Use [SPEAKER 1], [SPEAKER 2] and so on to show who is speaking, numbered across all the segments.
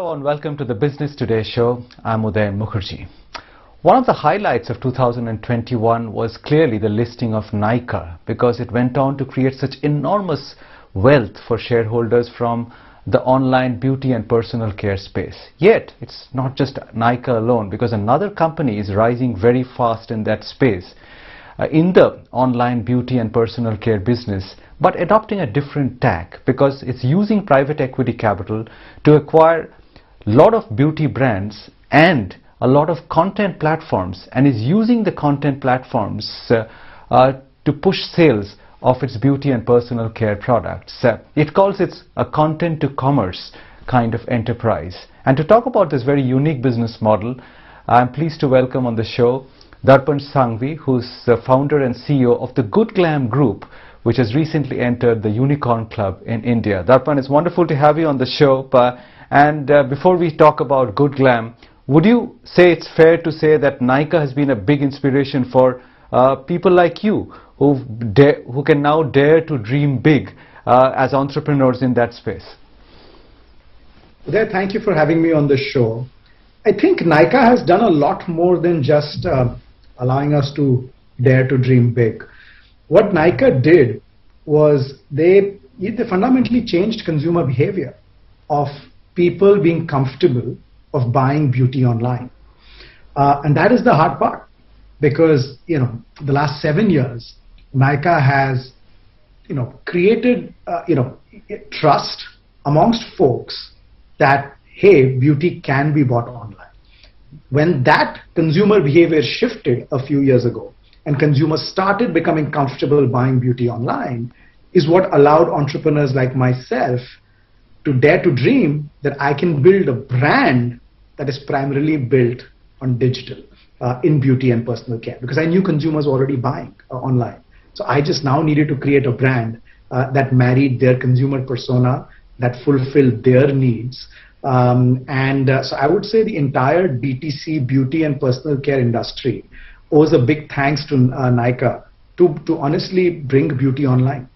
[SPEAKER 1] Hello and welcome to the Business Today show. I'm Uday Mukherjee. One of the highlights of 2021 was clearly the listing of Nykaa, because it went on to create such enormous wealth for shareholders from the online beauty and personal care space. Yet, it's not just Nykaa alone, because another company is rising very fast in that space, in the online beauty and personal care business, but adopting a different tack, because it's using private equity capital to acquire a lot of beauty brands and a lot of content platforms, and is using the content platforms to push sales of its beauty and personal care products. It calls it a content to commerce kind of enterprise. And to talk about this very unique business model, I'm pleased to welcome on the show Darpan Sanghvi, who's the founder and CEO of the Glam group, which has recently entered the Unicorn Club in India. Darpan, it's wonderful to have you on the show. Before we talk about Glam, would you say it's fair to say that Nykaa has been a big inspiration for people like you who can now dare to dream big as entrepreneurs in that space?
[SPEAKER 2] Uday, thank you for having me on the show. I think Nykaa has done a lot more than just allowing us to dare to dream big. What Nykaa did was they fundamentally changed consumer behavior of people being comfortable of buying beauty online. And that is the hard part, because the last 7 years, Nykaa has created trust amongst folks that, hey, beauty can be bought online. When that consumer behavior shifted a few years ago and consumers started becoming comfortable buying beauty online, is what allowed entrepreneurs like myself to dare to dream that I can build a brand that is primarily built on digital in beauty and personal care, because I knew consumers were already buying online. So I just now needed to create a brand that married their consumer persona, that fulfilled their needs. So I would say the entire DTC beauty and personal care industry owes a big thanks to Nykaa to honestly bring beauty online.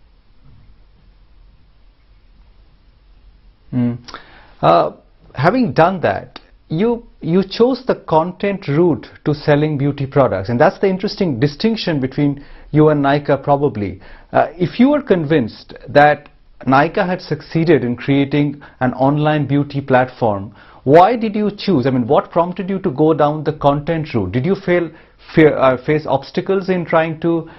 [SPEAKER 1] Having done that, you chose the content route to selling beauty products, and that's the interesting distinction between you and Nykaa probably. If you were convinced that Nykaa had succeeded in creating an online beauty platform, why did you choose? I mean, what prompted you to go down the content route? Did you face obstacles in trying to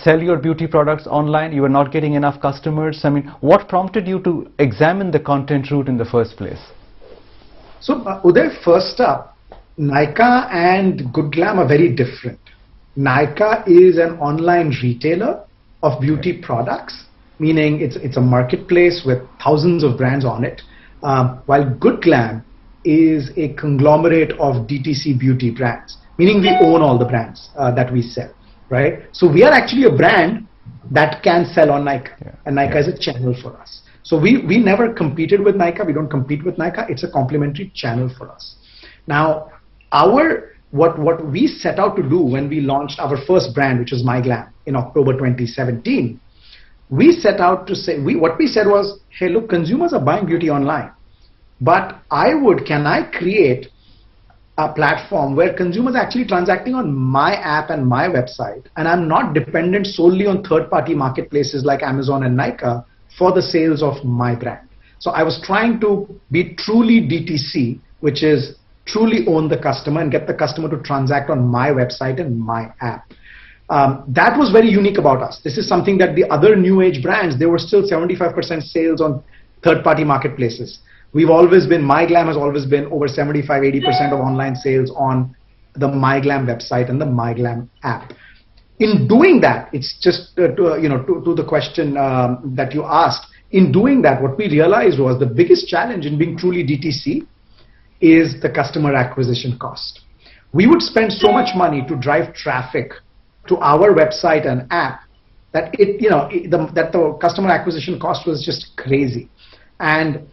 [SPEAKER 1] sell your beauty products online? You were not getting enough customers? I mean, what prompted you to examine the content route in the first place?
[SPEAKER 2] So, Uday, first up, Nykaa and Glam are very different. Nykaa is an online retailer of beauty products, meaning it's a marketplace with thousands of brands on it, while Glam is a conglomerate of DTC beauty brands, meaning we own all the brands that we sell, right? So we are actually a brand that can sell on Nykaa, and Nykaa is a channel for us. So we never competed with Nykaa. We don't compete with Nykaa. It's a complementary channel for us. Now, what we set out to do when we launched our first brand, which was Glam, in October 2017, we set out to say, what we said was, hey, look, consumers are buying beauty online, but can I create a platform where consumers are actually transacting on my app and my website, and I'm not dependent solely on third-party marketplaces like Amazon and Nykaa for the sales of my brand. So I was trying to be truly DTC, which is truly own the customer and get the customer to transact on my website and my app. That was very unique about us. This is something that the other new age brands, they were still 75% sales on third-party marketplaces. Glam has always been over 75-80% of online sales on the Glam website and the Glam app. In doing that, it's just to the question that you asked. In doing that, what we realized was the biggest challenge in being truly DTC is the customer acquisition cost. We would spend so much money to drive traffic to our website and app that the customer acquisition cost was just crazy. And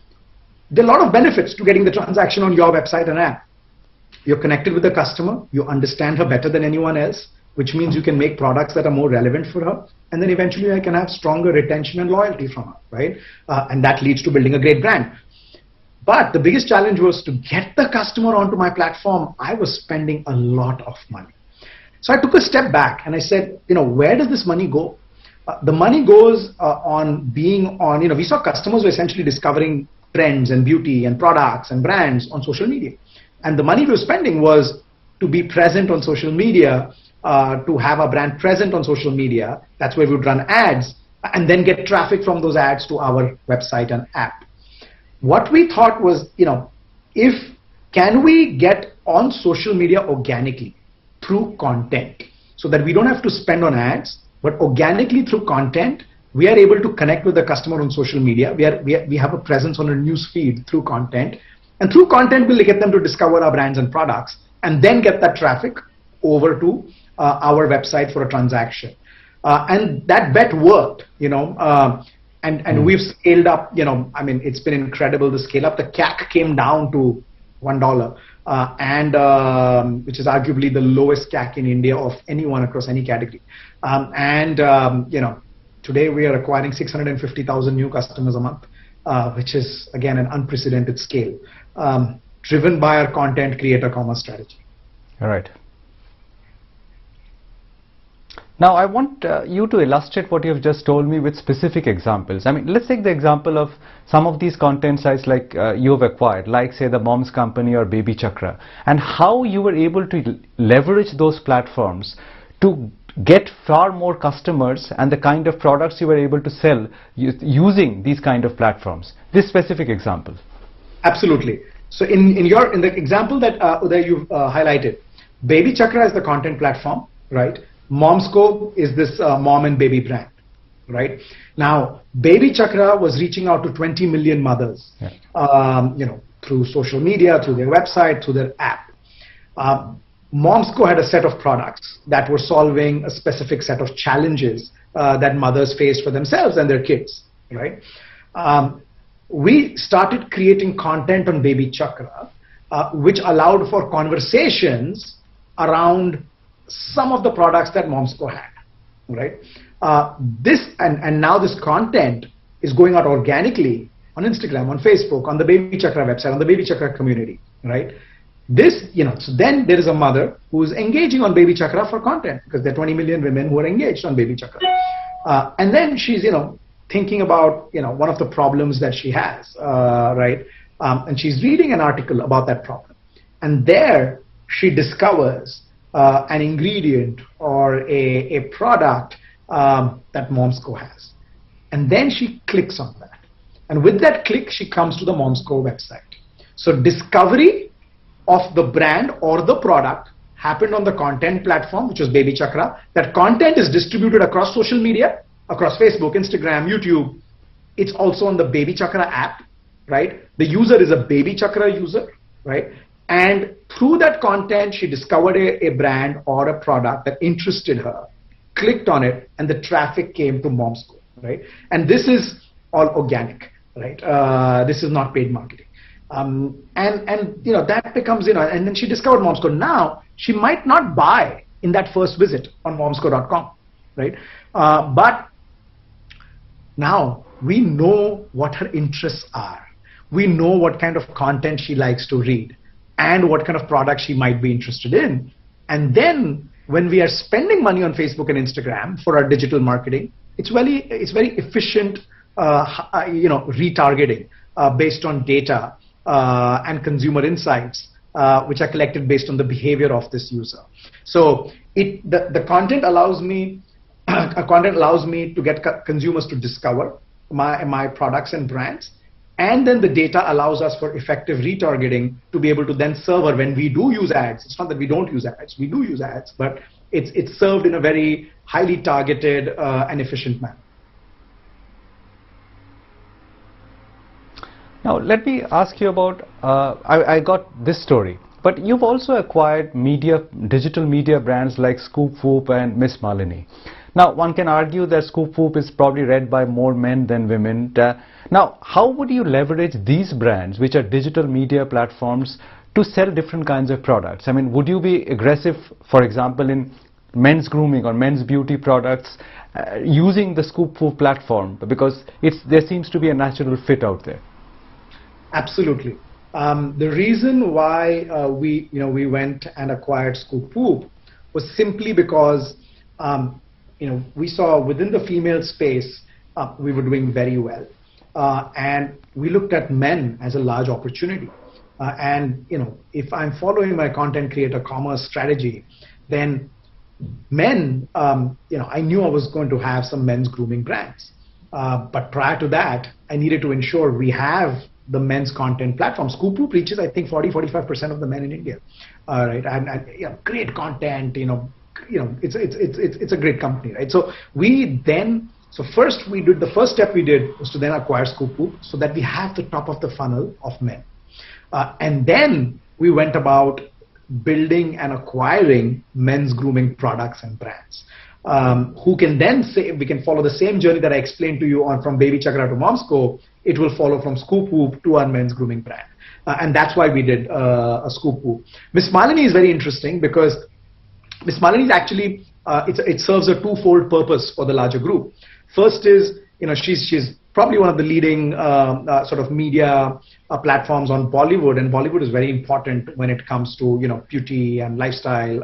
[SPEAKER 2] there are a lot of benefits to getting the transaction on your website and app. You're connected with the customer, you understand her better than anyone else, which means you can make products that are more relevant for her, and then eventually I can have stronger retention and loyalty from her, right? And that leads to building a great brand. But the biggest challenge was to get the customer onto my platform. I was spending a lot of money. So I took a step back and I said, where does this money go? The money goes on being on, we saw customers were essentially discovering trends and beauty and products and brands on social media. And the money we were spending was to be present on social media, to have a brand present on social media. That's where we would run ads and then get traffic from those ads to our website and app. What we thought was, can we get on social media organically through content so that we don't have to spend on ads, but organically through content, we are able to connect with the customer on social media. We have a presence on a news feed through content. And through content, we'll get them to discover our brands and products and then get that traffic over to our website for a transaction. And that bet worked, and we've scaled up, it's been incredible, the scale up. The CAC came down to $1, and which is arguably the lowest CAC in India of anyone across any category. Today we are acquiring 650,000 new customers a month, which is, again, an unprecedented scale, driven by our content creator commerce strategy.
[SPEAKER 1] All right. Now, I want you to illustrate what you have just told me with specific examples. Let's take the example of some of these content sites like you have acquired, like say the Moms Company or Baby Chakra, and how you were able to leverage those platforms to get far more customers and the kind of products you were able to sell using these kind of platforms. This specific example.
[SPEAKER 2] Absolutely. So in the example that Uday you've highlighted, Baby Chakra is the content platform, right? Momsco is this mom and baby brand, right? Now, Baby Chakra was reaching out to 20 million mothers, through social media, through their website, through their app. Momsco had a set of products that were solving a specific set of challenges that mothers faced for themselves and their kids, right? We started creating content on Baby Chakra, which allowed for conversations around some of the products that Momsco had, right? Now this content is going out organically on Instagram, on Facebook, on the Baby Chakra website, on the Baby Chakra community, right? So then there is a mother who is engaging on Baby Chakra for content because there are 20 million women who are engaged on Baby Chakra. And then she's, thinking about, one of the problems that she has, right? And she's reading an article about that problem. And there she discovers an ingredient or a product that Momsco has. And then she clicks on that. And with that click, she comes to the Momsco website. So discovery of the brand or the product happened on the content platform, which was Baby Chakra. That content is distributed across social media, across Facebook, Instagram, YouTube. It's also on the Baby Chakra app, right? The user is a Baby Chakra user, right? And through that content, she discovered a brand or a product that interested her, clicked on it, and the traffic came to Momsco, right? And this is all organic, right? This is not paid marketing. That becomes, and then she discovered Momsco. Now, she might not buy in that first visit on momsco.com, right? But now we know what her interests are. We know what kind of content she likes to read and what kind of products she might be interested in. And then when we are spending money on Facebook and Instagram for our digital marketing, it's very efficient, retargeting based on data and consumer insights, which are collected based on the behavior of this user. So the content allows me to get consumers to discover my products and brands. And then the data allows us for effective retargeting to be able to then serve her when we do use ads. It's not that we don't use ads, we do use ads, but it's served in a very highly targeted and efficient manner.
[SPEAKER 1] Now, let me ask you about, I got this story, but you've also acquired digital media brands like Scoop Whoop and Miss Malini. Now, one can argue that Scoop Whoop is probably read by more men than women. Now, how would you leverage these brands, which are digital media platforms, to sell different kinds of products? Would you be aggressive, for example, in men's grooming or men's beauty products using the Scoop Whoop platform? Because there seems to be a natural fit out there.
[SPEAKER 2] Absolutely. The reason why we went and acquired Scoop Whoop was simply because we saw within the female space we were doing very well, and we looked at men as a large opportunity. And if I'm following my content creator commerce strategy, then men, I knew I was going to have some men's grooming brands. But prior to that, I needed to ensure we have the men's content platform. Scoop Whoop reaches, I think, 45% of the men in India. Right, and great content. It's a great company, right? So the first step we did was to then acquire Scoop Whoop so that we have the top of the funnel of men, and then we went about building and acquiring men's grooming products and brands. Who can then say we can follow the same journey that I explained to you on from Baby Chakra to Momsco. It will follow from Scoop Whoop to our men's grooming brand, and that's why we did a Scoop Whoop. Miss Malini is very interesting because Miss Malini is actually it serves a twofold purpose for the larger group. First is she's probably one of the leading sort of media platforms on Bollywood, and Bollywood is very important when it comes to beauty and lifestyle.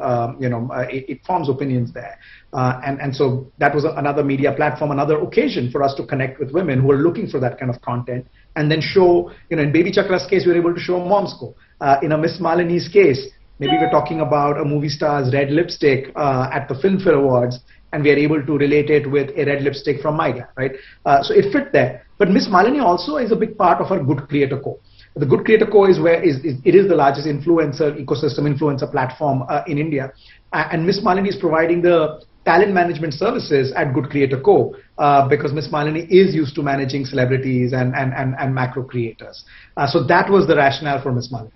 [SPEAKER 2] It forms opinions there, and so that was another media platform, another occasion for us to connect with women who are looking for that kind of content, and then show. In Baby Chakra's case, we were able to show Momsco. In a Miss Malini's case, maybe we're talking about a movie star's red lipstick at the Filmfare Awards, and we are able to relate it with a red lipstick from Nykaa, right? So it fit there. But Miss Malini also is a big part of our Good Creator Co. The Good Creator Co is it is the largest influencer ecosystem, influencer platform in India, and Miss Malini is providing the talent management services at Good Creator Co. Because Miss Malini is used to managing celebrities and macro creators. So that was the rationale for Miss Malini.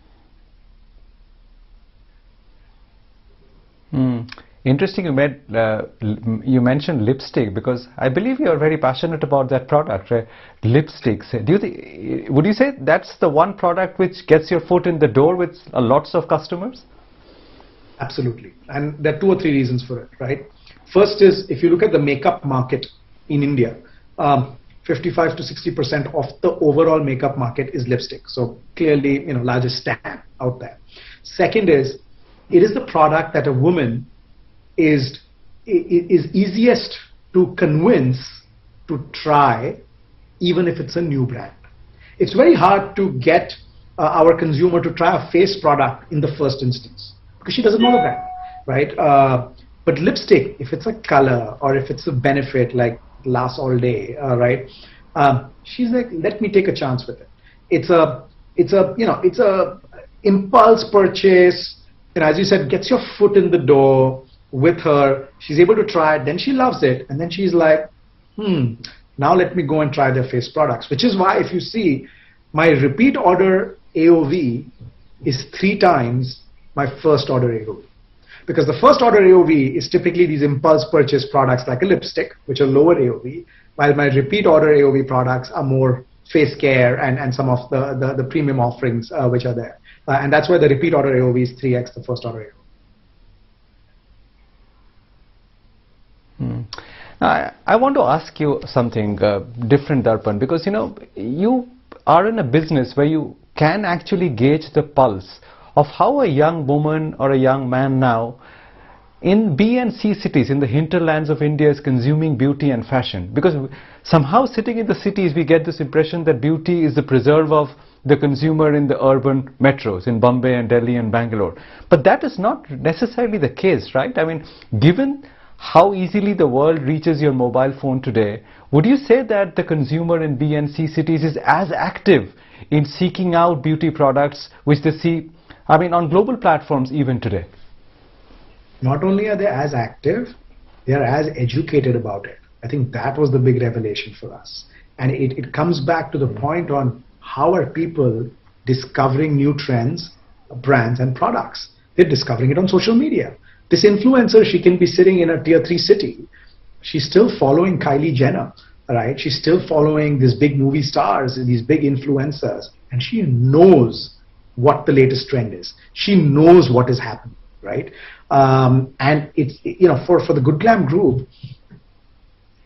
[SPEAKER 1] Interesting you mentioned lipstick, because I believe you are very passionate about that product, right? Lipsticks. Would you say that's the one product which gets your foot in the door with lots of customers?
[SPEAKER 2] Absolutely. And there are 2 or 3 reasons for it, right? First is, if you look at the makeup market in India, 55 to 60% of the overall makeup market is lipstick. So clearly, largest TAM out there. Second is, it is the product that a woman is easiest to convince to try, even if it's a new brand. It's very hard to get our consumer to try a face product in the first instance because she doesn't know the brand, right? But lipstick, if it's a color or if it's a benefit like lasts all day, right? She's like, let me take a chance with it. It's a impulse purchase. As you said, gets your foot in the door with her. She's able to try it, then she loves it, and then she's like, now let me go and try their face products. Which is why if you see, my repeat order AOV is 3 times my first order AOV. Because the first order AOV is typically these impulse purchase products like a lipstick, which are lower AOV, while my repeat order AOV products are more face care and some of the premium offerings which are there. And that's why the repeat order AOV is 3x the first order AOV.
[SPEAKER 1] Now, I want to ask you something different, Darpan, because you are in a business where you can actually gauge the pulse of how a young woman or a young man now in B and C cities in the hinterlands of India is consuming beauty and fashion. Because somehow sitting in the cities we get this impression that beauty is the preserve of the consumer in the urban metros in Bombay and Delhi and Bangalore. But that is not necessarily the case, right? I mean, given how easily the world reaches your mobile phone today, would you say that the consumer in B and C cities is as active in seeking out beauty products which they see, on global platforms even today?
[SPEAKER 2] Not only are they as active, they are as educated about it. I think that was the big revelation for us. And it comes back to the point on how are people discovering new trends, brands and products. They're discovering it on social media. This influencer, she can be sitting in a tier 3 city. She's still following Kylie Jenner, right? She's still following these big movie stars, these big influencers, and she knows what the latest trend is. She knows what is happening, right? And it's, for the Good Glam group,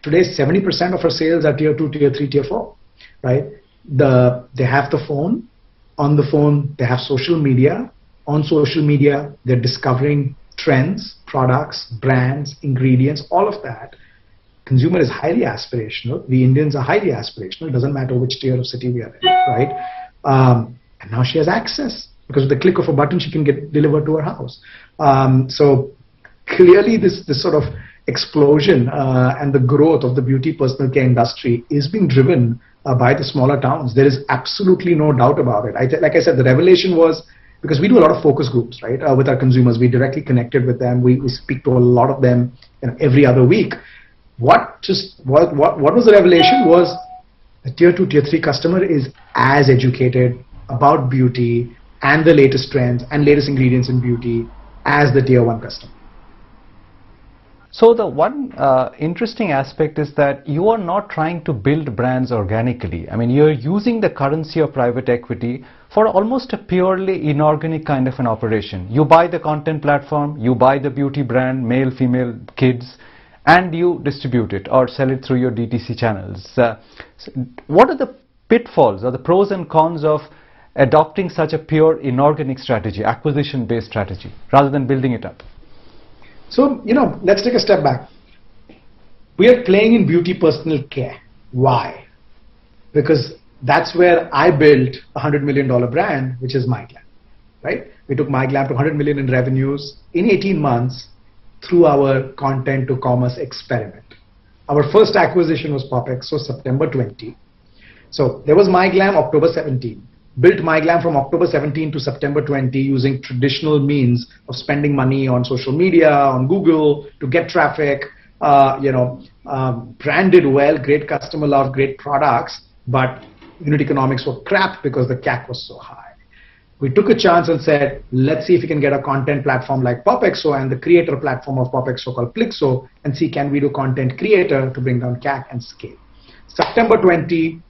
[SPEAKER 2] today 70% of our sales are tier 2, tier 3, tier 4, right? They have the phone, On the phone, they have social media. On social media, they're discovering trends, products, brands, ingredients, all of that. Consumer is highly aspirational. We Indians are highly aspirational. It doesn't matter which tier of city we are in, right? And now she has access because with the click of a button, she can get delivered to her house. So clearly, this sort of explosion and the growth of the beauty personal care industry is being driven by the smaller towns. There is absolutely no doubt about it. Like I said, the revelation was because we do a lot of focus groups, right, with our consumers. We directly connected with them. We speak to a lot of them, every other week. What was the revelation was the tier 2, tier 3 customer is as educated about beauty and the latest trends and latest ingredients in beauty as the tier 1 customer.
[SPEAKER 1] So the one interesting aspect is that you are not trying to build brands organically. I mean, you're using the currency of private equity for almost a purely inorganic kind of an operation. You buy the content platform, you buy the beauty brand, male, female, kids, and you distribute it or sell it through your DTC channels. So what are the pitfalls or the pros and cons of adopting such a pure inorganic strategy, acquisition-based strategy, rather than building it up?
[SPEAKER 2] So, let's take a step back. We are playing in beauty personal care. Why? Because that's where I built a $100 million brand, which is Glam, right? We took Glam to 100 million in revenues in 18 months through our content to commerce experiment. Our first acquisition was PopExo, September 20. So there was Glam, October 17. Built Glam from October 17 to September 20 using traditional means of spending money on social media, on Google to get traffic, branded well, great customer love, great products, but unit economics were crap because the CAC was so high. We took a chance and said, let's see if we can get a content platform like PopExo and the creator platform of PopExo called Plixo and see can we do content creator to bring down CAC and scale. September 20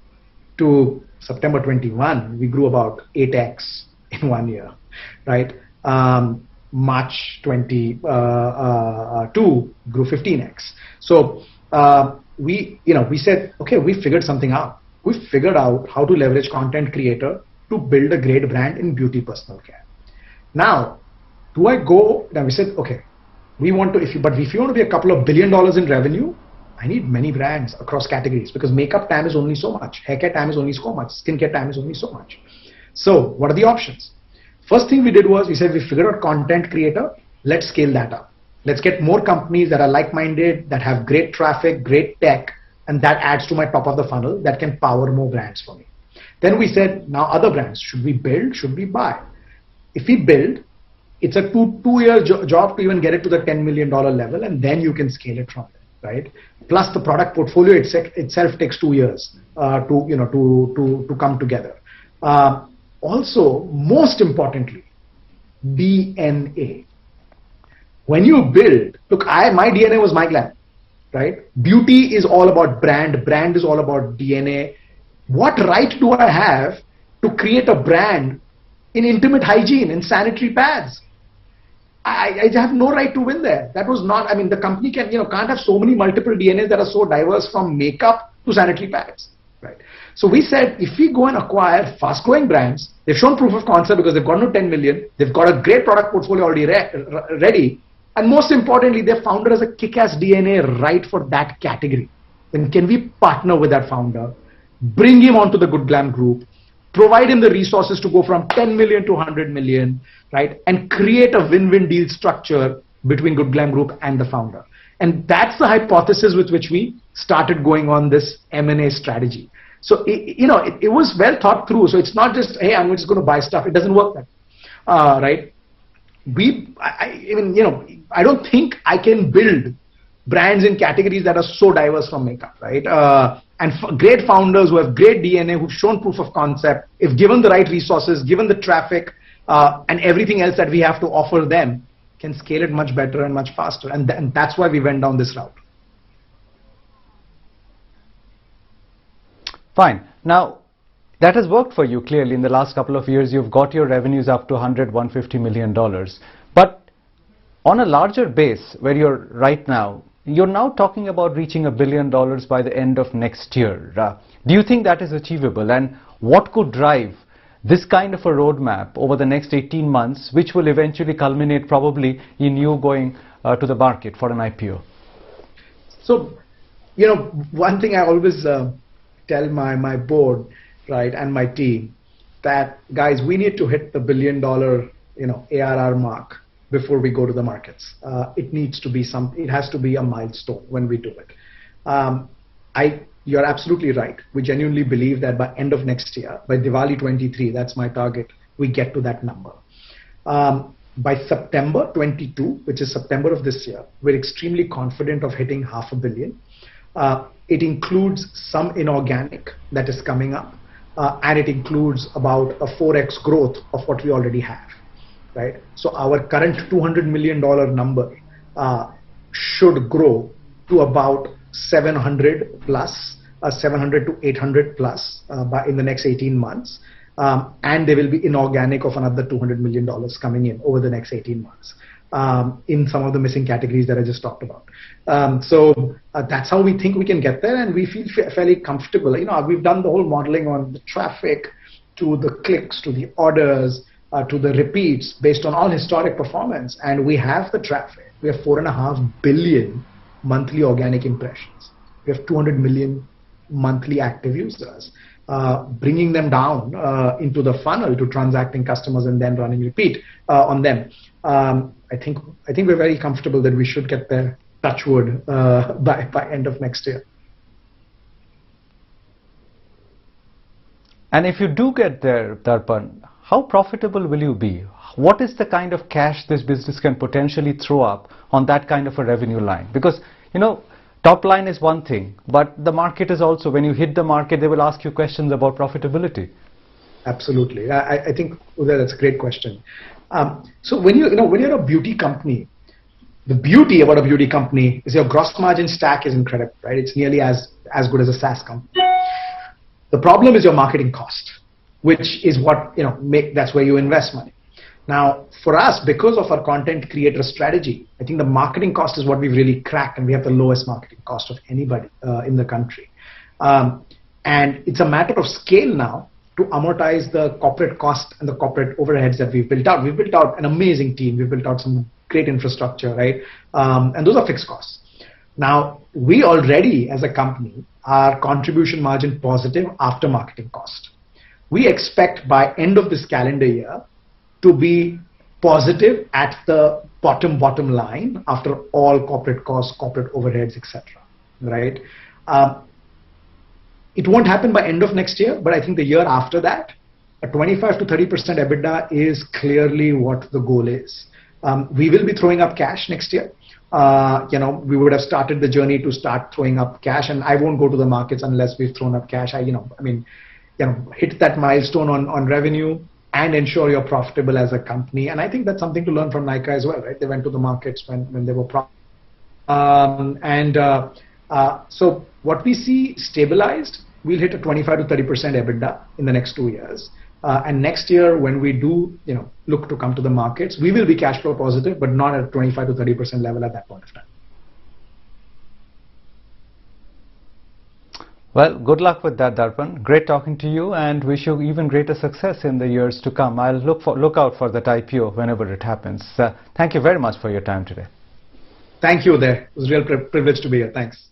[SPEAKER 2] to September 21, we grew about 8x in 1 year, right? March 22 grew 15x. So we said, okay, we figured something out. We figured out how to leverage content creator to build a great brand in beauty personal care. Now, now we said, okay, we want to, if you want to be a couple of $1 billion in revenue, I need many brands across categories because makeup time is only so much, haircare time is only so much, skincare time is only so much. So what are the options? First thing we did was we said we figured out content creator, let's scale that up. Let's get more companies that are like-minded, that have great traffic, great tech, and that adds to my top of the funnel that can power more brands for me. Then we said, now other brands, should we build, should we buy? If we build, it's a two-year job to even get it to the $10 million level, and then you can scale it from there. Right? Plus the product portfolio itself takes 2 years to come together. Also, most importantly, DNA. When you build, look, my DNA was Glam, right? Beauty is all about brand is all about DNA. What right do I have to create a brand in intimate hygiene, in sanitary pads? I have no right to win there. That was not, the company can't have so many multiple DNAs that are so diverse from makeup to sanitary pads, right? So we said, if we go and acquire fast growing brands, they've shown proof of concept because they've gotten to 10 million, they've got a great product portfolio already ready, and most importantly, their founder has a kick-ass DNA right for that category. Then can we partner with that founder, bring him onto the Good Glam group, provide him the resources to go from 10 million to 100 million, right? And create a win-win deal structure between Good Glam Group and the founder. And that's the hypothesis with which we started going on this M&A strategy. So, it was well thought through. So it's not just, hey, I'm just going to buy stuff. It doesn't work that way, right? I don't think I can build brands in categories that are so diverse from makeup, right? And great founders who have great DNA, who've shown proof of concept, if given the right resources, given the traffic, and everything else that we have to offer them, can scale it much better and much faster. And that's why we went down this route.
[SPEAKER 1] Fine. Now, that has worked for you clearly. In the last couple of years, you've got your revenues up to $150 million. But on a larger base where you're right now, you're now talking about reaching $1 billion by the end of next year. Do you think that is achievable? And what could drive this kind of a roadmap over the next 18 months, which will eventually culminate probably in you going to the market for an IPO?
[SPEAKER 2] So, one thing I always tell my board, right, and my team, that guys, we need to hit the $1 billion, ARR mark before we go to the markets. It has to be a milestone when we do it. You're absolutely right. We genuinely believe that by end of next year, by Diwali 23, that's my target, we get to that number. By September 22, which is September of this year, we're extremely confident of hitting $500 million. It includes some inorganic that is coming up, and it includes about a 4x growth of what we already have, right? So our current $200 million number should grow to about 700 plus, 700 to 800 plus in the next 18 months. And there will be inorganic of another $200 million coming in over the next 18 months in some of the missing categories that I just talked about. So that's how we think we can get there, and we feel fairly comfortable. We've done the whole modeling on the traffic, to the clicks, to the orders, to the repeats based on all historic performance, and we have the traffic. We have 4.5 billion monthly organic impressions. We have 200 million monthly active users. Bringing them down into the funnel to transacting customers and then running repeat on them. I think we're very comfortable that we should get there, touch wood, by end of next year.
[SPEAKER 1] And if you do get there, Darpan, how profitable will you be? What is the kind of cash this business can potentially throw up on that kind of a revenue line? Because, top line is one thing, but the market is also, when you hit the market, they will ask you questions about profitability.
[SPEAKER 2] Absolutely. I think, Uday, that's a great question. So when you're a beauty company, the beauty about a beauty company is your gross margin stack is incredible, right? It's nearly as good as a SaaS company. The problem is your marketing cost, which is what, that's where you invest money. Now, for us, because of our content creator strategy, I think the marketing cost is what we've really cracked, and we have the lowest marketing cost of anybody in the country. And it's a matter of scale now to amortize the corporate cost and the corporate overheads that we've built out. We've built out an amazing team. We've built out some great infrastructure, right? And those are fixed costs. Now, we already, as a company, are contribution margin positive after marketing cost. We expect by end of this calendar year to be positive at the bottom line after all corporate costs, corporate overheads, etc. Right? It won't happen by end of next year, but I think the year after that, a 25 to 30% EBITDA is clearly what the goal is. We will be throwing up cash next year. We would have started the journey to start throwing up cash, and I won't go to the markets unless we've thrown up cash. Hit that milestone on revenue and ensure you're profitable as a company. And I think that's something to learn from Nykaa as well, right? They went to the markets when they were profitable. So what we see stabilized, we'll hit a 25 to 30% EBITDA in the next 2 years. And next year, when we do, look to come to the markets, we will be cash flow positive, but not at a 25 to 30% level at that point of time.
[SPEAKER 1] Well, good luck with that, Darpan. Great talking to you, and wish you even greater success in the years to come. I'll look out for that IPO whenever it happens. Thank you very much for your time today.
[SPEAKER 2] Thank you, Uday. It was a real privilege to be here. Thanks.